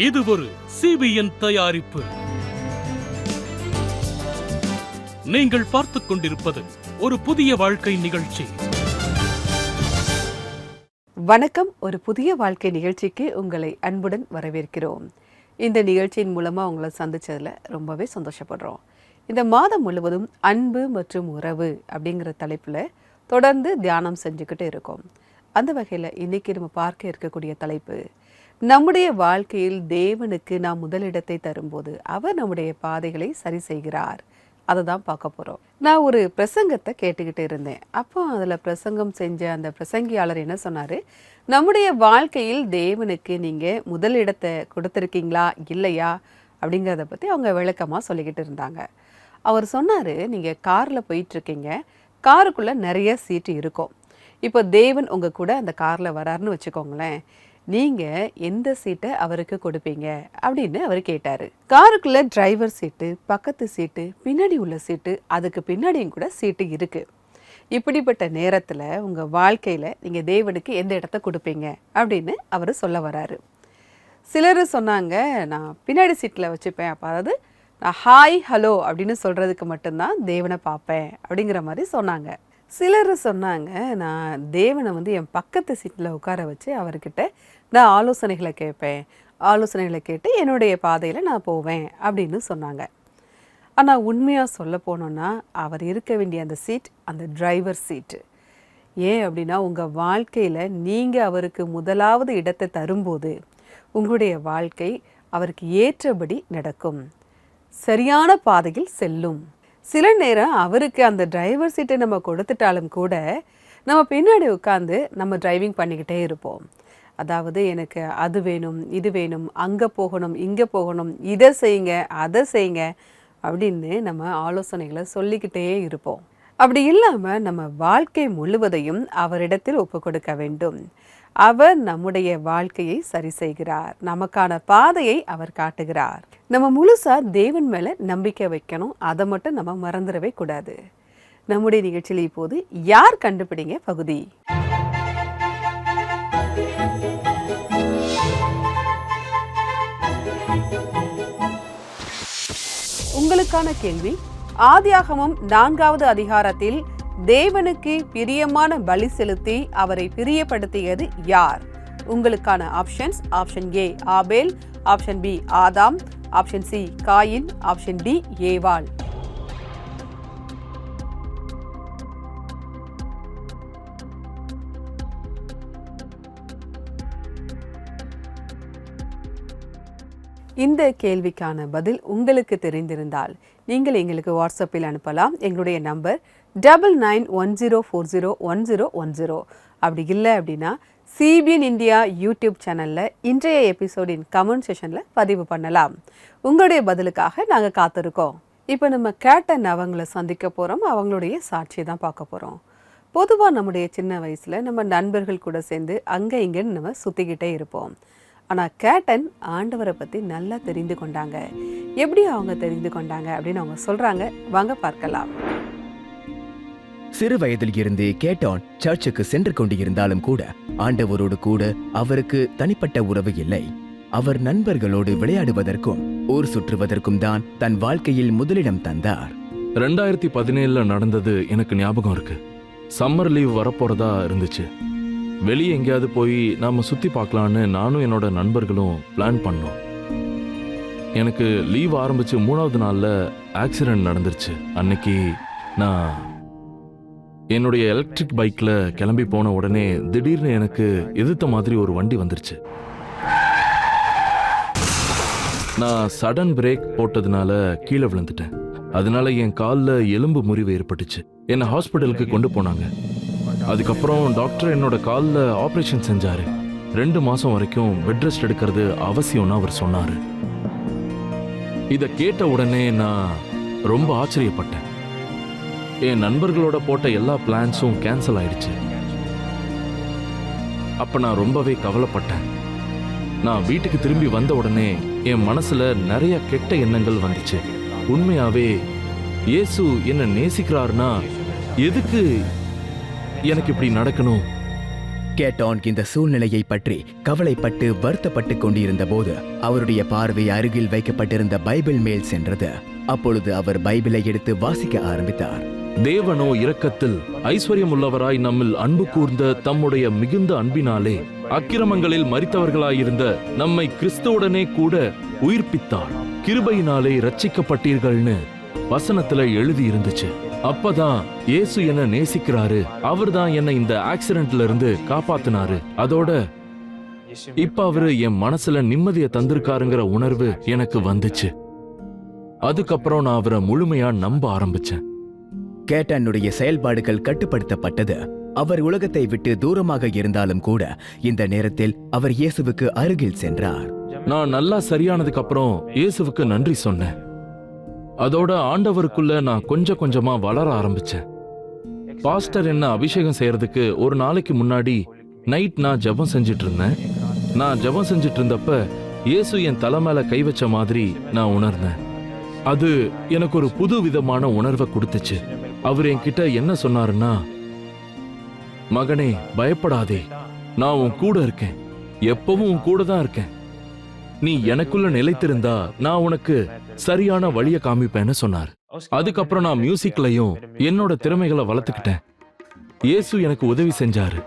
இது ஒரு CBN தயாரிப்பு. நீங்கள் பார்த்துக் கொண்டிருப்பது ஒரு புதிய வாழ்க்கை நிகழ்ச்சி. வணக்கம். ஒரு புதிய வாழ்க்கை நிகழ்ச்சிக்கு உங்களை அன்புடன் வரவேற்கிறோம். இந்த நிகழ்ச்சியின் மூலமாக உங்களை சந்திச்சதில் ரொம்பவே சந்தோஷப்படுறோம். இந்த மாதம் முழுவதும் அன்பு மற்றும் உறவு அப்படிங்கிற தலைப்பில் தொடர்ந்து தியானம் செஞ்சுக்கிட்டு இருக்கோம். அந்த வகையில் இன்றைக்கி நம்ம பார்க்க இருக்கக்கூடிய தலைப்பு, நம்முடைய வாழ்க்கையில் தேவனுக்கு நாம் முதலிடத்தை தரும்போது அவர் நம்முடைய பாதைகளை சரி செய்கிறார். அதை தான் பார்க்க போகிறோம். நான் ஒரு பிரசங்கத்தை கேட்டுக்கிட்டு இருந்தேன். அப்போ அதில் பிரசங்கம் செஞ்ச அந்த பிரசங்கியாளர் என்ன சொன்னார், நம்முடைய வாழ்க்கையில் தேவனுக்கு நீங்கள் முதலிடத்தை கொடுத்துருக்கீங்களா இல்லையா அப்படிங்கிறத பற்றி அவங்க விளக்கமாக சொல்லிக்கிட்டு இருந்தாங்க. அவர் சொன்னார், நீங்கள் காரில் போயிட்டுருக்கீங்க, காருக்குள்ளே நிறைய சீட்டு இருக்கும். இப்போ தேவன் உங்கள் கூட அந்த காரில் வராருன்னு வச்சுக்கோங்களேன், நீங்கள் எந்த சீட்டை அவருக்கு கொடுப்பீங்க அப்படின்னு அவர் கேட்டார். காருக்குள்ளே டிரைவர் சீட்டு, பக்கத்து சீட்டு, பின்னாடி உள்ள சீட்டு, அதுக்கு பின்னாடியும் கூட சீட்டு இருக்குது. இப்படிப்பட்ட நேரத்தில் உங்கள் வாழ்க்கையில் நீங்கள் தேவனுக்கு எந்த இடத்த கொடுப்பீங்க அப்படின்னு அவர் சொல்ல வராரு. சிலர் சொன்னாங்க, நான் பின்னாடி சீட்டில் வச்சுப்பேன், அப்போ அதாவது நான் ஹாய் ஹலோ அப்படின்னு சொல்கிறதுக்கு மட்டும்தான் தேவனை பார்ப்பேன் அப்படிங்கிற மாதிரி சொன்னாங்க. சிலர் சொன்னாங்க, நான் தேவனை என் பக்கத்து சீட்டில் உட்கார வச்சு அவர்கிட்ட நான் ஆலோசனைகளை கேட்பேன், ஆலோசனைகளை கேட்டு என்னுடைய பாதையில் நான் போவேன் அப்படின்னு சொன்னாங்க. ஆனால் உண்மையாக சொல்ல போனோன்னா அவர் இருக்க வேண்டிய அந்த சீட் அந்த டிரைவர் சீட்டு. ஏன் அப்படின்னா, உங்கள் வாழ்க்கையில் நீங்கள் அவருக்கு முதலாவது இடத்தை தரும்போது உங்களுடைய வாழ்க்கை அவருக்கு ஏற்றபடி நடக்கும், சரியான பாதையில் செல்லும். சில நேரம் அவருக்கு அந்த டிரைவர் சீட்டை நம்ம கொடுத்துட்டாலும் கூட நம்ம பின்னாடி உட்காந்து நம்ம டிரைவிங் பண்ணிக்கிட்டே இருப்போம். அதாவது எனக்கு அது வேணும், இது வேணும், அங்கே போகணும், இங்கே போகணும், இதை செய்யுங்க, அதை செய்யுங்க அப்படின்னு நம்ம ஆலோசனைகளை சொல்லிக்கிட்டே இருப்போம். அப்படி இல்லாமல் நம்ம வாழ்க்கை முழுவதையும் அவரிடத்தில் ஒப்பு கொடுக்க வேண்டும். அவர் நம்முடைய வாழ்க்கையை சரி செய்கிறார், நமக்கான பாதையை அவர் காட்டுகிறார். நம்ம முழுசா தேவன் மேலே நம்பிக்கை வைக்கணும், அதை மட்டும் நம்ம மறந்துடவே கூடாது. நம்முடைய நிகழ்ச்சியில் இப்போது யார் கண்டுபிடிங்க பகுதி. உங்களுக்கான கேள்வி, ஆதியாகமம் 4வது அதிகாரத்தில் தேவனுக்கு பிரியமான பலி செலுத்தி அவரை பிரியப்படுத்தியது யார்? உங்களுக்கான ஆப்ஷன்ஸ்: ஆப்ஷன் ஏ ஆபேல், ஆப்ஷன் பி ஆதாம், ஆப்ஷன் சி காயின், ஆப்ஷன் டி ஏவாள். இந்த கேள்விக்கான பதில் உங்களுக்கு தெரிந்திருந்தால் நீங்கள் எங்களுக்கு வாட்ஸ்அப்பில் அனுப்பலாம். எங்களுடைய நம்பர் 9910401010. அப்படி இல்லை அப்படின்னா CBN இந்தியா யூடியூப் சேனலில் இன்றைய எபிசோடின் கமெண்ட் செஷனில் பதிவு பண்ணலாம். உங்களுடைய பதிலுக்காக நாங்கள் காத்திருக்கோம். இப்போ நம்ம கேட்டன் அவங்கள சந்திக்க போகிறோம். அவங்களுடைய சாட்சியை தான் பார்க்க போகிறோம். பொதுவாக நம்முடைய சின்ன வயசில் நம்ம நண்பர்கள் கூட சேர்ந்து அங்கே இங்கேன்னு நம்ம சுற்றிக்கிட்டே இருப்போம். ஆனால் கேட்டன் ஆண்டவரை பற்றி நல்லா தெரிந்து கொண்டாங்க. எப்படி அவங்க தெரிந்து கொண்டாங்க அப்படின்னு அவங்க சொல்கிறாங்க, வாங்க பார்க்கலாம். சிறு வயதில் இருந்தே கேட்டான் சர்ச்சுக்கு சென்று கொண்டிருந்தாலும் கூட ஆண்டவரோடு கூட அவருக்கு தனிப்பட்ட உறவு இல்லை. அவர் நண்பர்களோடு விளையாடுவதற்கும் ஊர் சுற்றுவதற்கும் தான் தன் வாழ்க்கையில் முதலிடம் தந்தார். 2017 நடந்தது எனக்கு ஞாபகம் இருக்கு. சம்மர் லீவ் வரப்போறதா இருந்துச்சு. வெளியே எங்கேயாவது போய் நாம சுத்தி பார்க்கலான்னு நானும் என்னோட நண்பர்களும் பிளான் பண்ணோம். எனக்கு லீவ் ஆரம்பிச்சு 3வது நாள்ல ஆக்சிடென்ட் நடந்துருச்சு. அன்னைக்கு நான் என்னுடைய எலக்ட்ரிக் பைக்ல கிளம்பி போன உடனே திடீர்னு எனக்கு எதிர்த்த மாதிரி ஒரு வண்டி வந்துருச்சு. நான் சடன் பிரேக் போட்டதுனால கீழே விழுந்துட்டேன். அதனால என் காலில் எலும்பு முறிவு ஏற்பட்டுச்சு. என்னை ஹாஸ்பிட்டலுக்கு கொண்டு போனாங்க. அதுக்கப்புறம் டாக்டர் என்னோட காலில் ஆப்ரேஷன் செஞ்சாரு. 2 மாசம் வரைக்கும் பெட் ரெஸ்ட் எடுக்கிறது அவசியம்னு அவர் சொன்னாரு. இதை கேட்ட உடனே நான் ரொம்ப ஆச்சரியப்பட்டேன். என் நண்பர்களோட போட்ட எல்லா பிளான்ஸும் கேன்சல் ஆயிடுச்சு. அப்ப நான் ரொம்பவே கவலைப்பட்டேன். நான் வீட்டுக்கு திரும்பி வந்த உடனே என் மனசுல நிறைய கெட்ட எண்ணங்கள் வந்துச்சு. உண்மையாவே இயேசு என்ன நேசிக்கிறார்னா எதுக்கு எனக்கு இப்படி நடக்கணும்? கேட்டான் இந்த சூழ்நிலையை பற்றி கவலைப்பட்டு வருத்தப்பட்டு கொண்டிருந்த போது அவருடைய பார்வை அருகில் வைக்கப்பட்டிருந்த பைபிள் மேல் சென்றது. அப்பொழுது அவர் பைபிளை எடுத்து வாசிக்க ஆரம்பித்தார். தேவனோ இரக்கத்தில் ஐஸ்வர்யம் உள்ளவராய் நம்மில் அன்பு கூர்ந்த தம்முடைய மிகுந்த அன்பினாலே அக்கிரமங்களில் மரித்தவர்களாயிருந்த நம்மை கிறிஸ்துவுடனே கூட உயிர்ப்பித்தார். கிருபையினாலே ரட்சிக்கப்பட்டீர்கள்னு வசனத்துல எழுதி இருந்துச்சு. அப்பதான் இயேசு என்ன நேசிக்கிறாரு, அவர்தான் என்ன இந்த ஆக்சிடென்ட்ல இருந்து காப்பாத்தினாரு. அதோட இப்ப அவரு என் மனசுல நிம்மதியை தந்திருக்காருங்கிற உணர்வு எனக்கு வந்துச்சு. அதுக்கப்புறம் நான் அவரை முழுமையா நம்ப ஆரம்பிச்சேன். கேட்டானுடைய செயல்பாடுகள் கட்டுப்படுத்தப்பட்டது. அவர் உலகத்தை விட்டு தூரமாக இருந்தாலும் கூட இந்த நேரத்தில் அவர் இயேசுவுக்கு அருகில் சென்றார். நான் நல்லா சரியானதுக்கு அப்புறம் இயேசுவுக்கு நன்றி சொன்னேன். அதோட ஆண்டவருக்குள்ள நான் கொஞ்சம் கொஞ்சமா வளர ஆரம்பிச்சேன். பாஸ்டர் என்ன அபிஷேகம் செய்யறதுக்கு ஒரு நாளைக்கு முன்னாடி நைட் நான் ஜெபம் செஞ்சிட்டு இருந்தேன். நான் ஜெபம் செஞ்சிட்டு இருந்தப்ப இயேசு என் தலை மேல கை வச்ச மாதிரி நான் உணர்ந்தேன். அது எனக்கு ஒரு புது விதமான உணர்வை கொடுத்துச்சு. அவர் என்கிட்ட என்ன சொன்னாருன்னா, மகனே பயப்படாதே, நான் உன் கூட இருக்கேன், எப்பவும் உன் கூட தான் இருக்கேன். நீ எனக்குள்ள நிலைத்திருந்தா நான் உனக்கு சரியான வழியை காமிப்பேன்னு சொன்னார். அதுக்கப்புறம் நான் மியூசிக்லயும் என்னோட திறமைகளை வளர்த்துக்கிட்டேன். இயேசு எனக்கு உதவி செஞ்சாரு.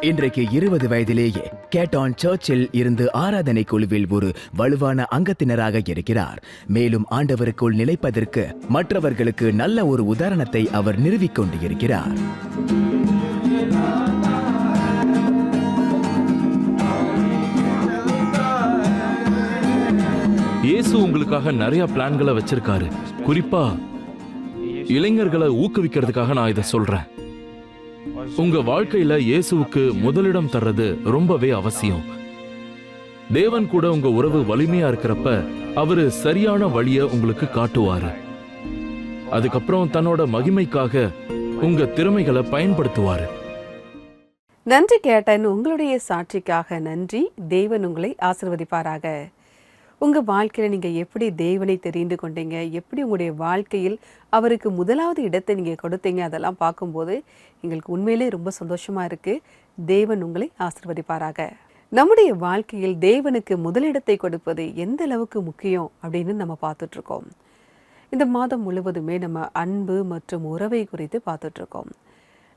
இன்றைக்கு 20 வயதிலேயே கேட்டான் சர்ச்சில் இருந்து ஆராதனை குழுவில் ஒரு வலுவான அங்கத்தினராக இருக்கிறார். மேலும் ஆண்டவருக்குள் நிலைப்பதற்கு மற்றவர்களுக்கு நல்ல ஒரு உதாரணத்தை அவர் நிறுவிக் கொண்டு இருக்கிறார். இயேசு உங்களுக்காக நிறைய பிளான்களை வச்சிருக்காரு. குறிப்பா இளைஞர்களை ஊக்குவிக்கிறதுக்காக நான் இதை சொல்றேன். உங்க வாழ்க்கையில இயேசுவுக்கு முதலிடம் தர்றது ரொம்பவே அவசியம். தேவன் கூட உங்க உறவு வலிமையா இருக்கிறப்ப அவரு சரியான வழிய உங்களுக்கு காட்டுவாரு. அதுக்கப்புறம் தன்னோட மகிமைக்காக உங்க திறமைகளை பயன்படுத்துவாரு. நன்றி கேட்டன், உங்களுடைய சாட்சிக்காக நன்றி. தேவன் உங்களை ஆசீர்வதிப்பாராக. உங்கள் வாழ்க்கையில் நீங்கள் எப்படி தேவனை தெரிந்து கொண்டீங்க, எப்படி உங்களுடைய வாழ்க்கையில் அவருக்கு முதலாவது இடத்தை நீங்கள் கொடுத்தீங்க, அதெல்லாம் பார்க்கும்போது எங்களுக்கு உண்மையிலே ரொம்ப சந்தோஷமாக இருக்குது. தேவன் உங்களை ஆசீர்வதிப்பாராக. நம்முடைய வாழ்க்கையில் தேவனுக்கு முதலிடத்தை கொடுப்பது எந்த அளவுக்கு முக்கியம் அப்படின்னு நம்ம பார்த்துட்ருக்கோம். இந்த மாதம் முழுவதுமே நம்ம அன்பு மற்றும் உறவை குறித்து பார்த்துட்ருக்கோம்.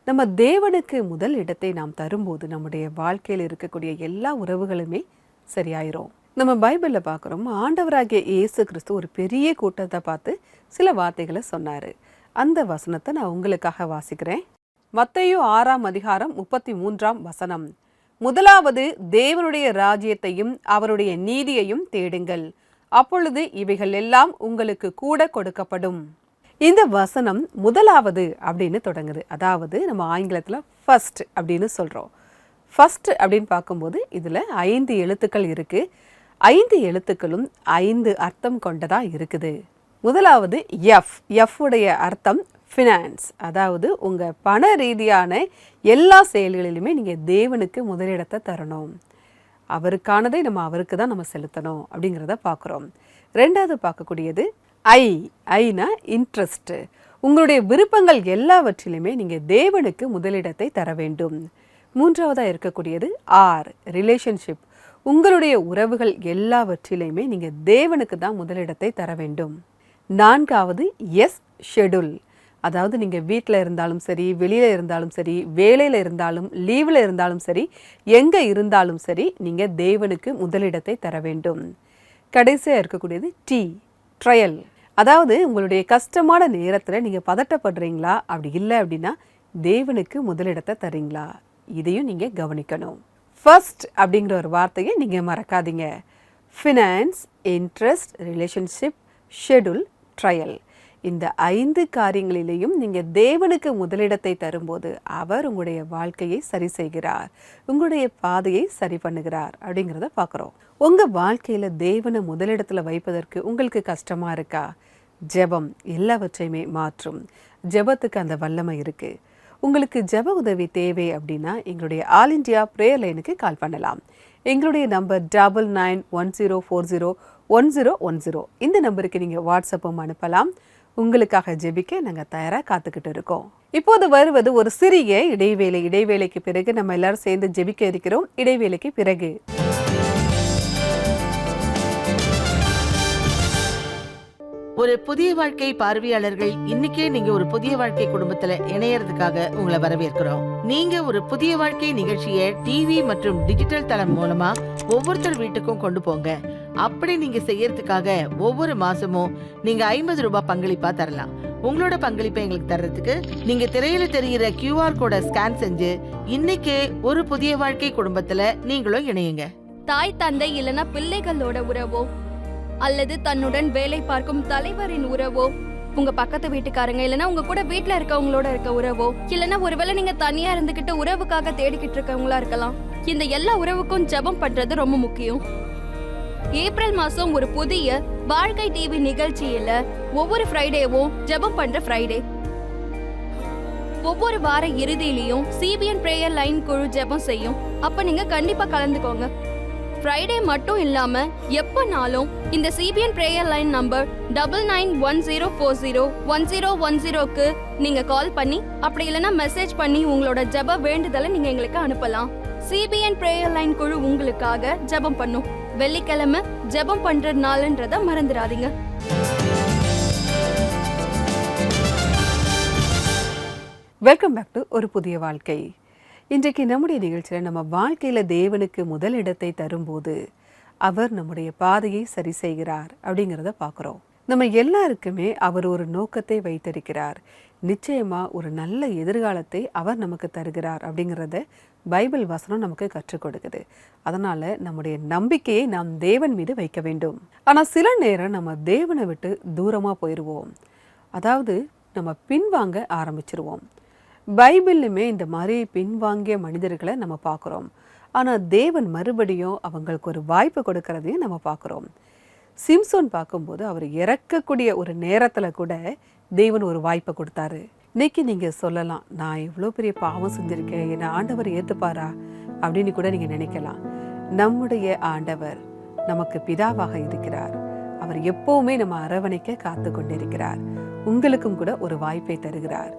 நம்ம தேவனுக்கு முதல் இடத்தை நாம் தரும்போது நம்முடைய வாழ்க்கையில் இருக்கக்கூடிய எல்லா உறவுகளுமே சரியாயிரும். நம்ம பைபிளில் பார்க்குறோம், ஆண்டவராகிய இயேசு கிறிஸ்து ஒரு பெரிய கூட்டத்தை பார்த்து சில வார்த்தைகளை சொன்னார். அந்த வசனத்தை நான் உங்களுக்காக வாசிக்கிறேன். மத்தேயு 6ஆம் அதிகாரம் 33ஆம் வசனம். முதலாவது தேவனுடைய ராஜ்யத்தையும் அவருடைய நீதியையும் தேடுங்கள், அப்பொழுது இவைகள் எல்லாம் உங்களுக்கு கூட கொடுக்கப்படும். இந்த வசனம் முதலாவது அப்படின்னு தொடங்குது. அதாவது நம்ம ஆங்கிலத்தில் ஃபர்ஸ்ட் அப்படின்னு சொல்கிறோம். ஃபர்ஸ்ட் அப்படின்னு பார்க்கும்போது இதில் 5 எழுத்துக்கள் இருக்குது. 5 எழுத்துக்களும் 5 அர்த்தம் கொண்டதாக இருக்குது. முதலாவது எஃப் உடைய அர்த்தம் ஃபினான்ஸ். அதாவது உங்கள் பண ரீதியான எல்லா செயல்களிலுமே நீங்கள் தேவனுக்கு முதலிடத்தை தரணும். அவருக்கானதை நம்ம அவருக்கு தான் நம்ம செலுத்தணும் அப்படிங்கிறத பார்க்குறோம். ரெண்டாவது பார்க்கக்கூடியது ஐனா இன்ட்ரெஸ்ட். உங்களுடைய விருப்பங்கள் எல்லாவற்றிலுமே நீங்கள் தேவனுக்கு முதலிடத்தை தர வேண்டும். மூன்றாவதாக இருக்கக்கூடியது ரிலேஷன்ஷிப். உங்களுடைய உறவுகள் எல்லாவற்றிலையுமே நீங்கள் தேவனுக்கு தான் முதலிடத்தை தர வேண்டும். நான்காவது ஷெட்யூல். அதாவது நீங்கள் வீட்டில் இருந்தாலும் சரி, வெளியில் இருந்தாலும் சரி, வேலையில் இருந்தாலும், லீவில் இருந்தாலும் சரி, எங்கே இருந்தாலும் சரி, நீங்கள் தேவனுக்கு முதலிடத்தை தர வேண்டும். கடைசியாக இருக்கக்கூடியது ட்ரையல். அதாவது உங்களுடைய கஷ்டமான நேரத்தில் நீங்கள் பதட்டப்படுறீங்களா, அப்படி இல்லை அப்படின்னா தேவனுக்கு முதலிடத்தை தரீங்களா, இதையும் நீங்கள் கவனிக்கணும். ஃபர்ஸ்ட் அப்படிங்கிற ஒரு வார்த்தையை நீங்கள் மறக்காதீங்க. Finance, interest, relationship, schedule, trial. இந்த 5 காரியங்களிலேயும் நீங்கள் தேவனுக்கு முதலிடத்தை தரும்போது அவர் உங்களுடைய வாழ்க்கையை சரி செய்கிறார், உங்களுடைய பாதையை சரி பண்ணுகிறார் அப்படிங்கிறத பார்க்குறோம். உங்கள் வாழ்க்கையில் தேவனை முதலிடத்தில் வைப்பதற்கு உங்களுக்கு கஷ்டமாக இருக்கா? ஜெபம் எல்லாவற்றையுமே மாற்றும். ஜெபத்துக்கு அந்த வல்லமை இருக்குது. உங்களுக்கு ஜெப உதவி தேவை அப்படின்னா எங்களுடைய ஆல் இண்டியா ப்ரேயர் லைனுக்கு கால் பண்ணலாம். எங்களுடைய நம்பர் 9910401010. இந்த நம்பருக்கு நீங்கள் வாட்ஸ்அப்பும் அனுப்பலாம். உங்களுக்காக ஜெபிக்க நாங்கள் தயாராக காத்துக்கிட்டு இருக்கோம். இப்போது வருவது ஒரு சிறிய இடைவேளை. இடைவேளைக்கு பிறகு நம்ம எல்லாரும் சேர்ந்து ஜெபிக்க இருக்கிறோம். இடைவேளைக்கு பிறகு ஒரு புதிய வாழ்க்கை பார்வையாளர்கள், இன்னைக்கே நீங்க ஒரு புதிய வாழ்க்கை குடும்பத்துல இணையறதுக்காக உங்களை வரவேற்கிறோம். நீங்க ஒரு புதிய வாழ்க்கை நிகழ்ச்சியை டிவி மற்றும் டிஜிட்டல் தளம் மூலமா ஒவ்வொருத்தர் வீட்டுக்கும் கொண்டு போங்க. அப்படி நீங்க செய்யறதுக்காக ஒவ்வொரு மாசமும் நீங்க 50 ரூபாய் பங்களிப்பா தரலாம். உங்களோட பங்களிப்பை எங்களுக்கு தர்றதுக்கு நீங்க திரையில தெரிகிற QR கோட ஸ்கேன் செஞ்சு இன்னைக்கே ஒரு புதிய வாழ்க்கை குடும்பத்துல நீங்களும் இணையுங்க. தாய் தந்தை இல்லனா பிள்ளைகளோட உறவோ அல்லது தன்னுடன் வேலை பார்க்கும் தலைவரின் உறவோ, உங்க பக்கத்து வீட்டுக்காரங்க இல்லனா உங்க கூட வீட்டுல இருக்கவங்களோட இருக்க உறவோ, இல்லனா ஒருவேளை நீங்க தனியா இருந்துகிட்டு உறவுக்காக தேடிக்கிட்டு இருக்கவங்களா இருக்கலாம். இந்த எல்லா உறவுக்கும் ஜெபம் பண்றது ரொம்ப முக்கியம். ஏப்ரல் மாசம் ஒரு புதிய வாழ்க்கை டிவி நிகழ்ச்சியில ஒவ்வொரு ஃப்ரைடேவும் ஜெபம் பண்ற ஃப்ரைடே, ஒவ்வொரு வார இறுதியிலையும் CBN பிரேயர் லைன் குழு ஜெபம் செய்யும். அப்ப நீங்க கண்டிப்பா கலந்துக்கோங்க. ஃப்ரைடே மட்டும் இல்லாம எப்பனாலும் இந்த CBN பிரேயர் லைன் நம்பர் 9910401010க்கு நீங்க கால் பண்ணி, அப்படி இல்லைன்னா மெசேஜ் பண்ணி உங்களோட ஜெப வேண்டுதலை நீங்க எங்களுக்கு அனுப்பலாம். CBN பிரேயர் லைன் குழு உங்களுக்காக ஜெபம் பண்ணும். வெள்ளிக்கிழமை ஜெபம் பண்ற நாள்ன்றத மறந்துடாதீங்க. வெல்கம் பேக் டு ஒரு புதிய வாழ்க்கை. இன்றைக்கு நம்முடைய நிகழ்ச்சியில் நம்ம வாழ்க்கையில் தேவனுக்கு முதல் இடத்தை தரும்போது அவர் நம்முடைய பாதையை சரி செய்கிறார் அப்படிங்கிறத பார்க்குறோம். நம்ம எல்லாருக்குமே அவர் ஒரு நோக்கத்தை வைத்திருக்கிறார். நிச்சயமாக ஒரு நல்ல எதிர்காலத்தை அவர் நமக்கு தருகிறார் அப்படிங்கிறத பைபிள் வசனம் நமக்கு கற்றுக் கொடுக்குது. அதனால் நம்முடைய நம்பிக்கையை நாம் தேவன் மீது வைக்க வேண்டும். ஆனால் சில நேரம் நம்ம தேவனை விட்டு தூரமாக போயிடுவோம். அதாவது நம்ம பின்வாங்க ஆரம்பிச்சிருவோம். பைபிள்லுமே இந்த மாதிரி பின்வாங்கிய மனிதர்களை நம்ம பார்க்குறோம். ஆனால் தேவன் மறுபடியும் அவங்களுக்கு ஒரு வாய்ப்பு கொடுக்கறதையும் நம்ம பார்க்குறோம். சிம்சோன் பார்க்கும்போது அவர் இறக்கக்கூடிய ஒரு நேரத்தில் கூட தேவன் ஒரு வாய்ப்பை கொடுத்தாரு. இன்னைக்கு நீங்கள் சொல்லலாம், நான் இவ்வளோ பெரிய பாவம் செஞ்சுருக்கேன், என்னை ஆண்டவர் ஏற்றுப்பாரா அப்படின்னு கூட நீங்கள் நினைக்கலாம். நம்முடைய ஆண்டவர் நமக்கு பிதாவாக இருக்கிறார். அவர் எப்போவுமே நம்ம அரவணைக்க காத்து கொண்டிருக்கிறார். உங்களுக்கும் கூட ஒரு வாய்ப்பை தருகிறார்.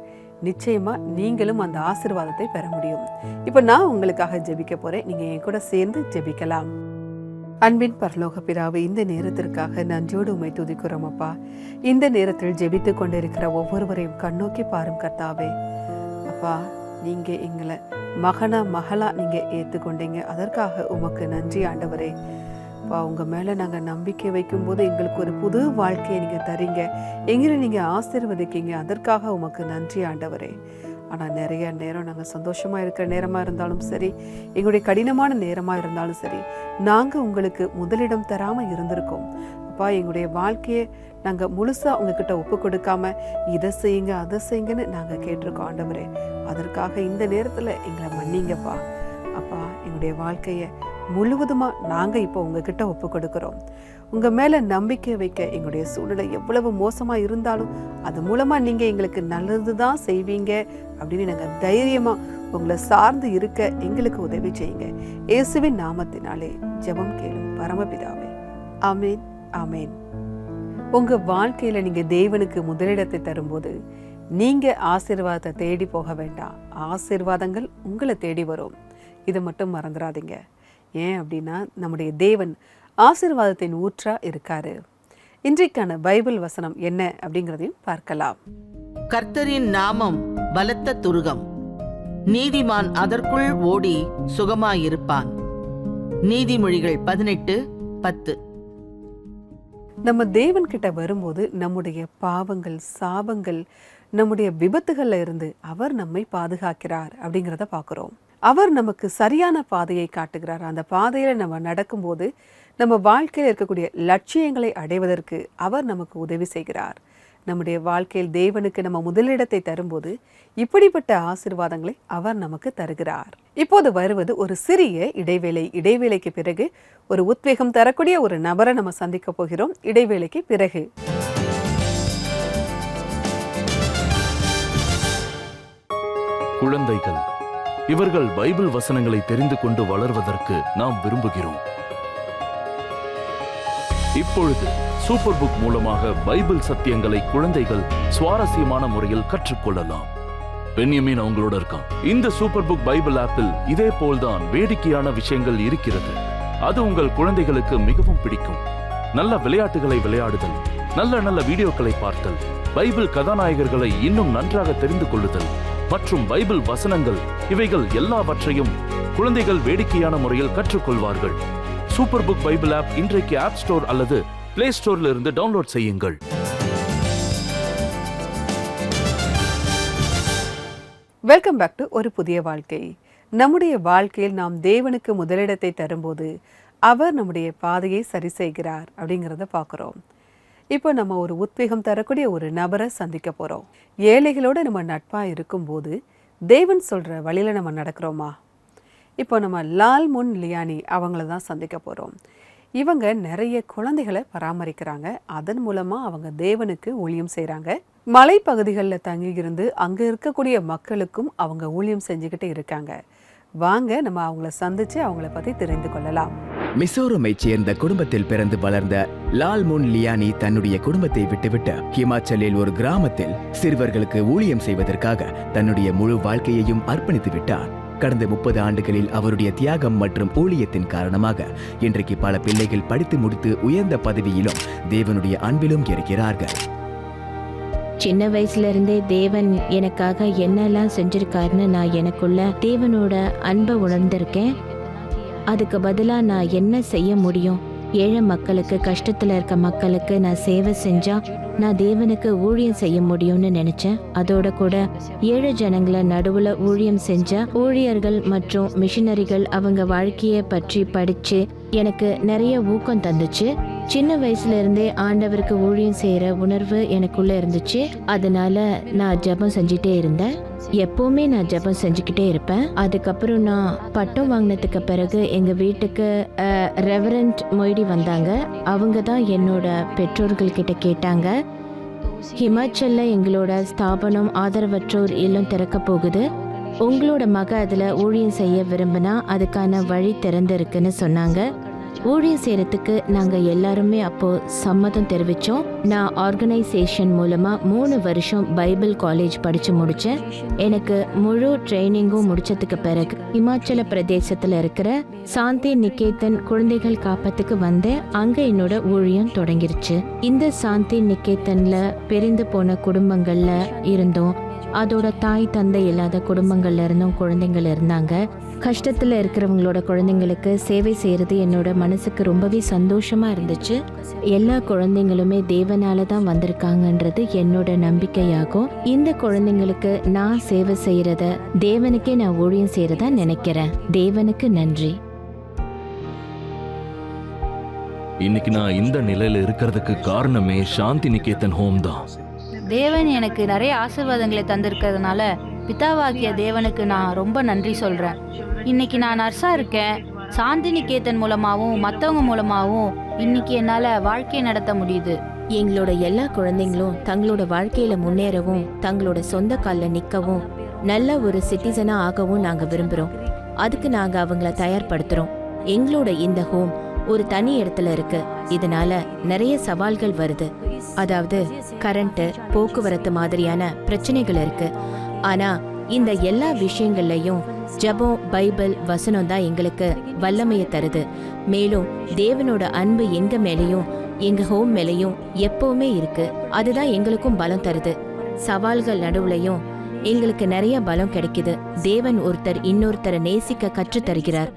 நிச்சயமா நீங்களும் அந்த ஆசீர்வாதத்தை பெற முடியும். இப்போ நான் உங்களுக்காக ஜெபிக்க போறேன். நீங்க என் கூட சேர்ந்து ஜெபிக்கலாம். அன்பின் பரலோக பிதாவே, இந்த நேரத்திற்காக நன்றியோடு உம்மை துதிக்கிறோம் அப்பா. இந்த நேரத்தில் ஜெபித்து கொண்டிருக்கிற ஒவ்வொருவரையும் கண்ணோக்கி பாரும் கர்த்தாவே. அப்பா, நீங்க எங்களை மகளா நீங்க ஏற்றுக்கொண்டீங்க. அதற்காக உமக்கு நன்றி ஆண்டவரே. அப்பா, உங்கள் மேலே நாங்கள் நம்பிக்கை வைக்கும்போது எங்களுக்கு ஒரு புது வாழ்க்கையை நீங்கள் தரீங்க, எங்களை நீங்கள் ஆசீர்வதிக்கீங்க. அதற்காக உமக்கு நன்றி ஆண்டவரே. ஆனால் நிறைய நேரம் நாங்கள் சந்தோஷமாக இருக்கிற நேரமாக இருந்தாலும் சரி, எங்களுடைய கடினமான நேரமாக இருந்தாலும் சரி, நாங்கள் உங்களுக்கு முதலிடம் தராமல் இருந்திருக்கோம். அப்பா, எங்களுடைய வாழ்க்கையை நாங்கள் முழுசாக உங்ககிட்ட ஒப்பு கொடுக்காம இதை செய்யுங்க அதை செய்யுங்கன்னு நாங்கள் கேட்டிருக்கோம் ஆண்டவரே. அதற்காக இந்த நேரத்தில் எங்களை மன்னிங்கப்பா. அப்பா, எங்களுடைய வாழ்க்கையை முழுவதுமாக நாங்கள் இப்போ உங்ககிட்ட ஒப்பு கொடுக்குறோம். உங்கள் மேலே நம்பிக்கை வைக்க எங்களுடைய சூழ்நிலை எவ்வளவு மோசமாக இருந்தாலும் அது மூலமாக நீங்கள் எங்களுக்கு நல்லது தான் செய்வீங்க அப்படின்னு நாங்கள் தைரியமாக உங்களை சார்ந்து இருக்க எங்களுக்கு உதவி செய்யுங்க. இயேசுவின் நாமத்தினாலே ஜெபம் கேளும் பரமபிதாவே. ஆமேன், ஆமேன். உங்கள் வாழ்க்கையில் நீங்கள் தேவனுக்கு முதலிடத்தை தரும்போது நீங்கள் ஆசீர்வாதத்தை தேடி போக வேண்டாம். ஆசீர்வாதங்கள் உங்களை தேடி வரும். இதை மட்டும் மறந்துடாதீங்க. ஏன் அப்படின்னா நம்முடைய தேவன் ஆசீர்வாதத்தின் ஊற்றா இருக்காரு. இன்றைக்கான பைபிள் வசனம் என்ன அப்படிங்கிறதையும் பார்க்கலாம். கர்த்தரின் நாமம் பலத்த துருகம், நீதிமான் அதற்குள் ஓடி சுகமாயிருப்பான். நீதிமொழிகள் 18:10. நம்ம தேவன் கிட்ட வரும்போது நம்முடைய பாவங்கள், சாபங்கள், நம்முடைய விபத்துகள்ல இருந்து அவர் நம்மை பாதுகாக்கிறார் அப்படிங்கிறத பார்க்குறோம். அவர் நமக்கு சரியான பாதையை காட்டுகிறார். அந்த பாதையில நம்ம நடக்கும்போது நம்ம வாழ்க்கையில் இருக்கக்கூடிய லட்சியங்களை அடைவதற்கு அவர் நமக்கு உதவி செய்கிறார். நம்முடைய வாழ்க்கையில் தேவனுக்கு நம்ம முதலிடத்தை தரும்போது இப்படிப்பட்ட ஆசீர்வாதங்களை அவர் நமக்கு தருகிறார். இப்போது வருவது ஒரு சிறிய இடைவேளை. இடைவேளைக்கு பிறகு ஒரு உத்வேகம் தரக்கூடிய ஒரு நபரை நம்ம சந்திக்க போகிறோம். இடைவேளைக்கு பிறகு குழந்தைகள் இவர்கள் பைபிள் வசனங்களை தெரிந்து கொண்டு வளர்வதற்கு நாம் விரும்புகிறோம். இப்பொழுது சூப்பர் புக் மூலமாக பைபிள் சத்தியங்களை குழந்தைகள் சுவாரஸ்யமான முறையில் கற்றுக்கொள்ளலாம். பென்யமீன் அவங்களோட இருக்கான். இந்த சூப்பர் புக் பைபிள் ஆப்பில் இதே போல்தான் வேடிக்கையான விஷயங்கள் இருக்கிறது. அது உங்கள் குழந்தைகளுக்கு மிகவும் பிடிக்கும். நல்ல விளையாட்டுகளை விளையாடுதல், நல்ல நல்ல வீடியோக்களை பார்த்தல், பைபிள் கதாநாயகர்களை இன்னும் நன்றாக தெரிந்து கொள்ளுதல் மற்றும் பைபிள் வசனங்கள், இவைகள் எல்லாவற்றையும் குழந்தைகள் வேடிக்கையான முறையில் கற்றுக்கொள்வார்கள். சூப்பர் புக் பைபிள் ஆப் இன்றைக்கு ஆப் ஸ்டோர் அல்லது பிளே ஸ்டோர்ல இருந்து டவுன்லோட் செய்யுங்கள். வெல்கம் பேக் டு ஒரு புதிய வாழ்க்கை. நம்முடைய வாழ்க்கையில் நாம் தேவனுக்கு முதலிடத்தை தரும்போது அவர் நம்முடைய பாதையை சரி செய்கிறார் அப்படிங்கிறத பார்க்குறோம். இப்போ நம்ம ஒரு உத்வேகம் தரக்கூடிய ஒரு நபரை சந்திக்க போகிறோம். ஏழைகளோடு நம்ம நட்பாக இருக்கும்போது தேவன் சொல்கிற வழியில் நம்ம நடக்கிறோமா? இப்போ நம்ம லால்முன் லியானி அவங்கள தான் சந்திக்க போகிறோம். இவங்க நிறைய குழந்தைகளை பராமரிக்கிறாங்க. அதன் மூலமாக அவங்க தேவனுக்கு ஊழியம் செய்கிறாங்க. மலைப்பகுதிகளில் தங்கியிருந்து அங்கே இருக்கக்கூடிய மக்களுக்கும் அவங்க ஊழியம் செஞ்சுக்கிட்டு இருக்காங்க. வாங்க நம்ம அவங்கள சந்திச்சு அவங்கள பற்றி தெரிந்து கொள்ளலாம். மிசோரமை சேர்ந்த குடும்பத்தில் பிறந்து வளர்ந்த லால்முன் லியானி தன்னுடைய குடும்பத்தை விட்டுவிட்டு ஹிமாச்சலில் ஒரு கிராமத்தில் சிறுவர்களுக்கு ஊழியம் செய்வதற்காக தன்னுடைய முழு வாழ்க்கையையும் அர்ப்பணித்து விட்டார். கடந்த 30 ஆண்டுகளில் அவருடைய தியாகம் மற்றும் ஊழியத்தின் காரணமாக இன்றைக்கு பல பிள்ளைகள் படித்து முடித்து உயர்ந்த பதவியிலும் தேவனுடைய அன்பிலும் இருக்கிறார்கள். சின்ன வயசுல இருந்தே தேவன் எனக்காக என்னெல்லாம் செஞ்சிருக்காருன்னு நான் எனக்குள்ள தேவனோட அன்பை உணர்ந்திருக்கேன். அதுக்கு பதிலா நான் என்ன செய்ய முடியும்? ஏழை மக்களுக்கு, கஷ்டத்துல இருக்க மக்களுக்கு நான் சேவை செஞ்சா நான் தேவனுக்கு ஊழியம் செய்ய முடியும்னு நினைச்சேன். அதோட கூட ஏழை ஜனங்களை நடுவுல ஊழியம் செஞ்ச ஊழியர்கள் மற்றும் மிஷினரிகள் அவங்க வாழ்க்கையை பற்றி படிச்சு எனக்கு நிறைய ஊக்கம் தந்துச்சு. சின்ன வயசுல இருந்தே ஆண்டவருக்கு ஊழியம் செய்யற உணர்வு எனக்குள்ள இருந்துச்சு. அதனால நான் ஜெபம் செஞ்சுட்டே இருந்தேன். எப்பவுமே நான் ஜெபம் செஞ்சுக்கிட்டே இருப்பேன். அதுக்கப்புறம் நான் பட்டம் வாங்கினதுக்கு பிறகு எங்க வீட்டுக்கு ரெவரண்ட் மொய்டி வந்தாங்க. அவங்க தான் என்னோட பெற்றோர்கள் கிட்ட கேட்டாங்க, ஹிமாச்சல்ல எங்களோட ஸ்தாபனம் ஆதரவற்றோர் இல்லம் திறக்க போகுது, உங்களோட மக அதுல ஊழியம் செய்ய விரும்பினா அதுக்கான வழி திறந்திருக்குன்னு சொன்னாங்க. ஊழியம் செய்யறதுக்கு நாங்க எல்லாருமே அப்போ சம்மதம் தெரிவிச்சோம். நான் ஆர்கனைசேஷன் மூலமா 3 வருஷம் பைபிள் காலேஜ் படிச்சு முடிச்சேன். எனக்கு முழு ட்ரைனிங்கும் முடிச்சதுக்கு பிறகு இமாச்சல பிரதேசத்துல இருக்கிற சாந்தி நிகேதன் குழந்தைகள் காப்பத்துக்கு வந்தேன். அங்க என்னோட ஊழியம் தொடங்கிருச்சு. இந்த சாந்தி நிகேதன்ல பிரிந்து போன குடும்பங்கள்ல இருந்தோம். அதோட தாய் தந்தை இல்லாத குடும்பங்கள்ல இருந்தும் குழந்தைங்கள் இருந்தாங்க. கஷ்டத்துல இருக்கிறவங்களோட குழந்தைங்களுக்கு சேவை செய்யறது என்னோட மனசுக்கு ரொம்பவே சந்தோஷமா இருந்துச்சு. எல்லா குழந்தைங்களுமே தேவனால தான் வந்திருக்காங்கன்றது என்னோட நம்பிக்கையாகும். இந்த குழந்தைங்களுக்கு நான் சேவை செய்யறத தேவனுக்கே நான் ஊழியம் செய்யறதா நினைக்கிறேன். தேவனுக்கு நன்றி. இன்னைக்கு நான் இந்த நிலையில இருக்கிறதுக்கு காரணமே சாந்தி நிகேதன் ஹோம் தான். தேவன் எனக்கு நிறைய ஆசீர்வாதங்களை தந்திருக்கிறதுனால பிதாவாகிய தேவனுக்கு நான் ரொம்ப நன்றி சொல்கிறேன். இன்னைக்கு நான் நர்ஸாக இருக்கேன். சாந்தி நிகேதன் மூலமாகவும் மற்றவங்க மூலமாகவும் இன்னைக்கு என்னால் வாழ்க்கையை நடத்த முடியுது. எங்களோட எல்லா குழந்தைங்களும் தங்களோட வாழ்க்கையில முன்னேறவும் தங்களோட சொந்த காலில் நிற்கவும் நல்ல ஒரு சிட்டிசனா ஆகவும் நாங்கள் விரும்புகிறோம். அதுக்கு நாங்கள் அவங்கள தயார்படுத்துகிறோம். எங்களோட இந்த ஹோம் ஒரு தனி இடத்துல இருக்கு. இதனால நிறைய சவால்கள் வருது. அதாவது கரண்ட், போக்குவரத்து மாதிரியான பிரச்சனைகள் இருக்கு. ஆனா இந்த எல்லா விஷயங்கள்லயும் ஜெபம், பைபிள் வசனம் தான் எங்களுக்கு வல்லமையை தருது. மேலும் தேவனோட அன்பு எங்க மேலேயும் எங்க ஹோம் மேலேயும் எப்பவுமே இருக்கு. அதுதான் எங்களுக்கும் பலம் தருது. சவால்கள் நடுவுலையும் எங்களுக்கு நிறைய பலம் கிடைக்குது. தேவன் ஒருத்தர் இன்னொருத்தரை நேசிக்க கற்று தருகிறார்.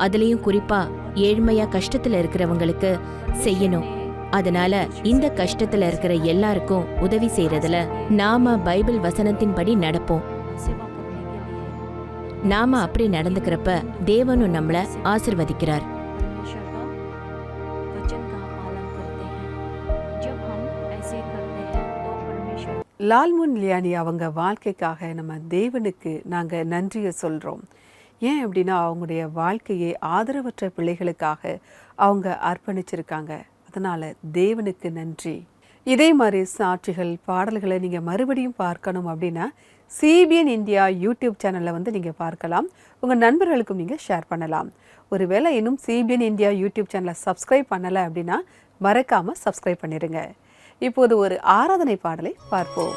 அதுலயும் குறிப்பா ஏழ்மையா கஷ்டத்துல இருக்கிறவங்களுக்கு செய்யணும். அதனால இந்த கஷ்டத்துல இருக்கிற எல்லாருக்கும் உதவி செய்யறதுல நாம பைபிள் வசனத்தின்படி நடப்போம். நாம அப்படி நடந்துக்கிறப்ப தேவனும் நம்மள ஆசிர்வதிக்கிறார். லால்முன் லியானி அவங்க வாழ்க்கைக்காக நம்ம தேவனுக்கு நாங்கள் நன்றியை சொல்கிறோம். ஏன் அப்படின்னா அவங்களுடைய வாழ்க்கையை ஆதரவற்ற பிள்ளைகளுக்காக அவங்க அர்ப்பணிச்சிருக்காங்க. அதனால் தேவனுக்கு நன்றி. இதே மாதிரி சாட்சிகள், பாடல்களை நீங்கள் மறுபடியும் பார்க்கணும் அப்படின்னா சிபிஎன் இந்தியா யூடியூப் சேனலில் வந்து நீங்கள் பார்க்கலாம். உங்கள் நண்பர்களுக்கும் நீங்கள் ஷேர் பண்ணலாம். ஒருவேளை இன்னும் சிபிஎன் இந்தியா யூடியூப் சேனலை சப்ஸ்கிரைப் பண்ணலை அப்படின்னா மறக்காமல் சப்ஸ்கிரைப் பண்ணிடுங்க. இப்போது ஒரு ஆராதனை பாடலை பார்ப்போம்.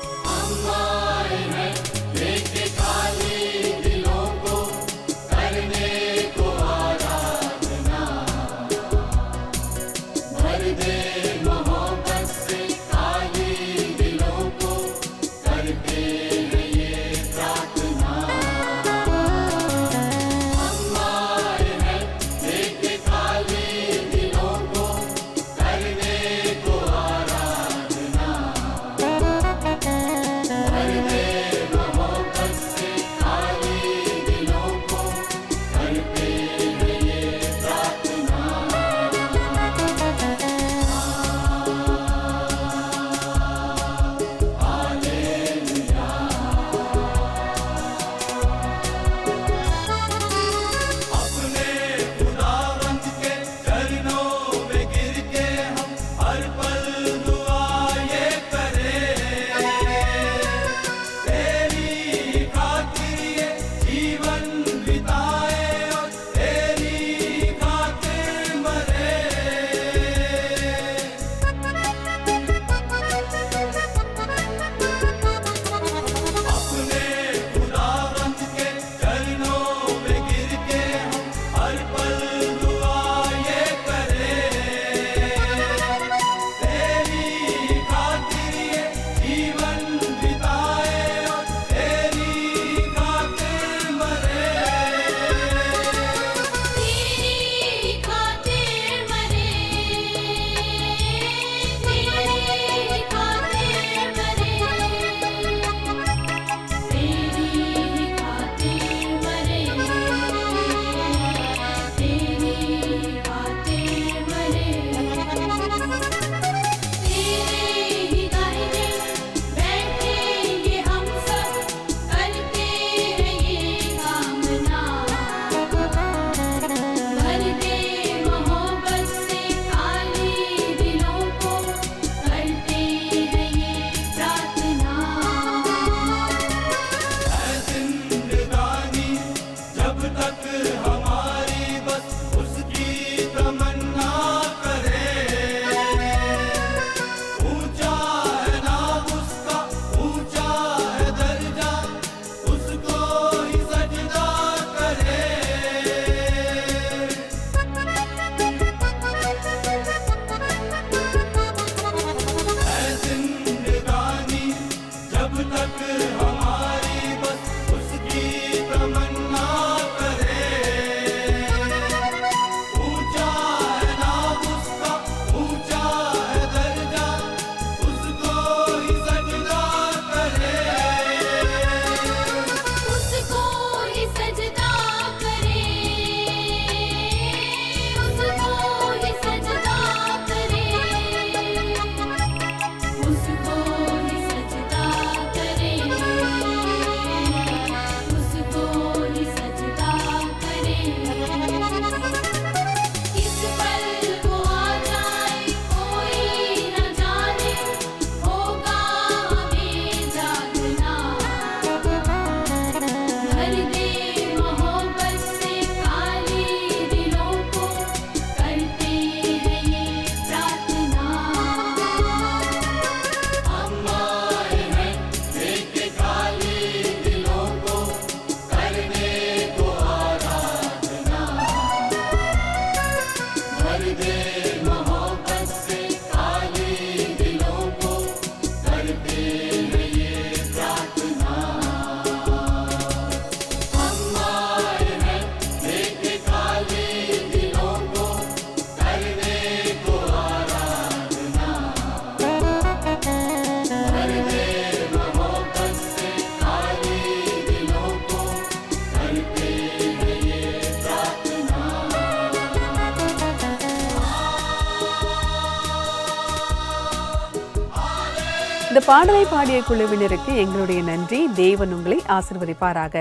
இந்த பாடலை பாடிய குழுவினருக்கு எங்களுடைய நன்றி. தேவன் உங்களை ஆசீர்வதிப்பாராக.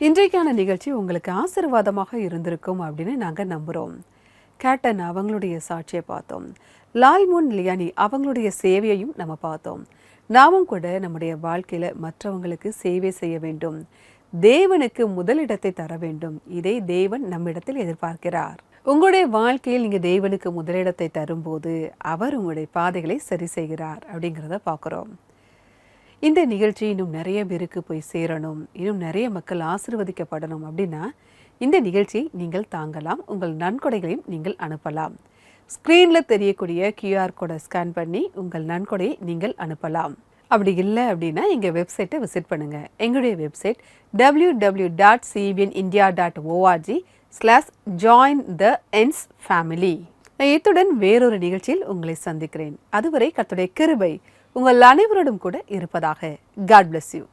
இன்றைக்கான நிகழ்ச்சி உங்களுக்கு ஆசீர்வாதமாக இருந்திருக்கும் அப்படின்னு நாங்கள் நம்புகிறோம். கேட்டன் அவங்களுடைய சாட்சியை பார்த்தோம். லால்மோன் லியானி அவங்களுடைய சேவையையும் நம்ம பார்த்தோம். நாமும் கூட நம்முடைய வாழ்க்கையில் மற்றவங்களுக்கு சேவை செய்ய வேண்டும், தேவனுக்கு முதலிடத்தை தர வேண்டும். இதை தேவன் நம்மிடத்தில் எதிர்பார்க்கிறார். உங்களுடைய வாழ்க்கையில் நீங்கள் தேவனுக்கு முதலிடத்தை தரும்போது அவர் உங்களுடைய பாதைகளை சரி செய்கிறார் அப்படிங்கிறத பார்க்குறோம். இந்த நிகழ்ச்சி இன்னும் நிறைய பேருக்கு போய் சேரணும், இன்னும் நிறைய மக்கள் ஆசீர்வதிக்கப்படணும் அப்படின்னா இந்த நிகழ்ச்சியை நீங்கள் தாங்கலாம். உங்கள் நன்கொடைகளையும் நீங்கள் அனுப்பலாம். ஸ்க்ரீனில் தெரியக்கூடிய QR கோடை ஸ்கேன் பண்ணி உங்கள் நன்கொடையை நீங்கள் அனுப்பலாம். அப்படி இல்லை அப்படின்னா எங்கள் வெப்சைட்டை விசிட் பண்ணுங்கள். எங்களுடைய வெப்சைட் www.cbnindia.org/join-the-ens-family. இத்துடன் வேறொரு நிகழ்ச்சியில் உங்களை சந்திக்கிறேன். அதுவரை கர்த்தருடைய கிருபை உங்கள் அனைவரோடும் கூட இருப்பதாக. God bless you.